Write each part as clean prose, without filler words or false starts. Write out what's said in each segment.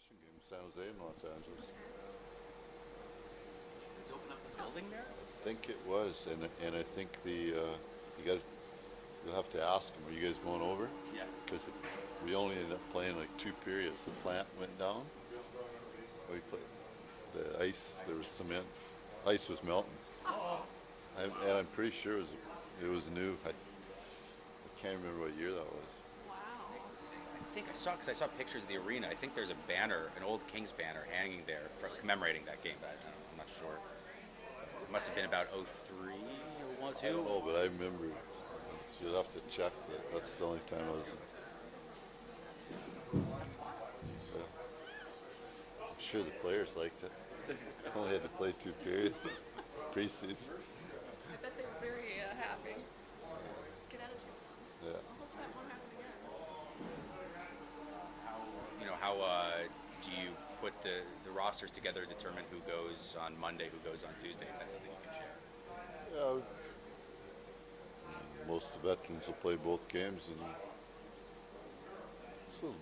exhibition game, San Jose and Los Angeles. He's opened up the building there? I think it was, and I think you got you'll have to ask them. Are you guys going over? Yeah. Because we only ended up playing like 2 periods. The plant went down. We played the ice. There was cement. Ice was melting, and I'm pretty sure it was new. I can't remember what year that was. Wow. I think I saw, because I saw pictures of the arena. I think there's a banner, an old Kings banner, hanging there for commemorating that game. But I don't know, I'm not sure. It must have been about '03 or I don't know, but I remember. You'll have to check. That's the only time I was. I'm sure the players liked it. Only had to play 2 periods preseason. I bet they were very happy. Good attitude. Yeah. I hope that won't happen again. How do you put the rosters together to determine who goes on Monday, who goes on Tuesday? If that's something you can share. Yeah. Most of the veterans will play both games, and so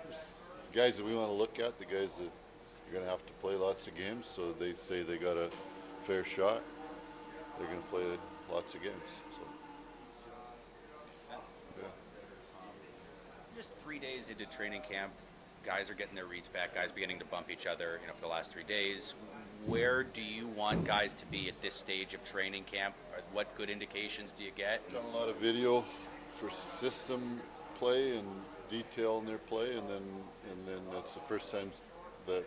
there's guys that we want to look at, the guys that are going to have to play lots of games, so they say they got a fair shot. They're going to play lots of games. So Makes sense. yeah. Just 3 days into training camp, guys are getting their reads back. Guys beginning to bump each other, for the last 3 days. Where do you want guys to be at this stage of training camp? What good indications do you get? Done a lot of video for system play and detail in their play, and then it's the first time that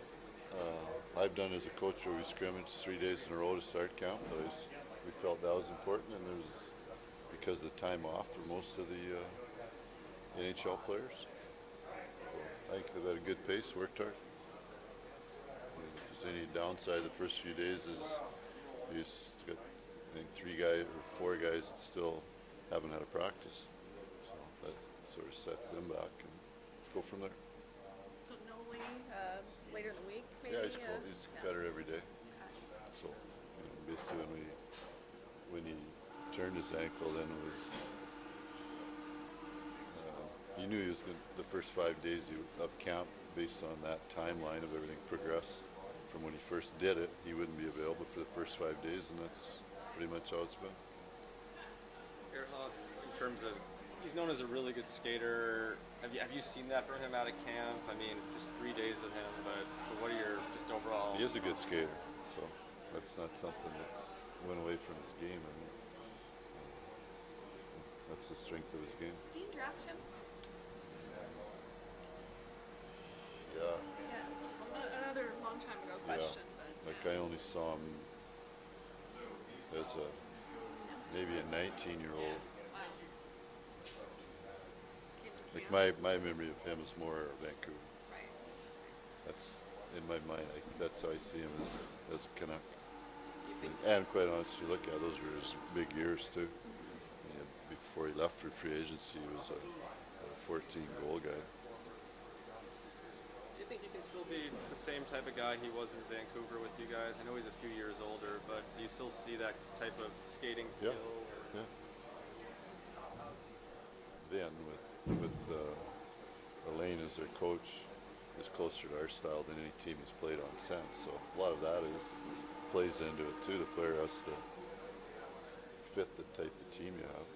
I've done as a coach where we scrimmaged 3 days in a row to start camp. But we felt that was important, and there's because of the time off for most of the NHL players. So I think they've had a good pace, worked hard. If there's any downside, the first few days is you just got, I think, 3 guys or 4 guys that still haven't had a practice. So that sort of sets them back and go from there. So no Lee later in the week, maybe? Yeah, he's better every day. Okay. So basically when he turned his ankle, then it was he knew he was going the first 5 days of camp, based on that timeline of everything progressed from when he first did it, he wouldn't be available for the first 5 days, and that's pretty much how it's been. Ehrhoff, in terms of, he's known as a really good skater. Have you seen that from him out of camp? I mean, just 3 days with him, but what are your just overall? He is a good skater, so that's not something that's went away from his game. I mean, that's the strength of his game. Did you draft him? Yeah, Yeah. Another long time ago question, but like I only saw him as maybe a 19-year-old. wow. Came to Like my memory of him is more Vancouver. Right. That's in my mind. That's how I see him as a Canuck. And quite honestly, you look at it, those were his big years too. Before he left for free agency, he was a 14-goal guy. Do you think he can still be the same type of guy he was in Vancouver with you guys? I know he's a few years older, but do you still see that type of skating skill? Yeah. Then with Elaine as their coach, is closer to our style than any team he's played on since. So a lot of that plays into it too. The player has to fit the type of team you have.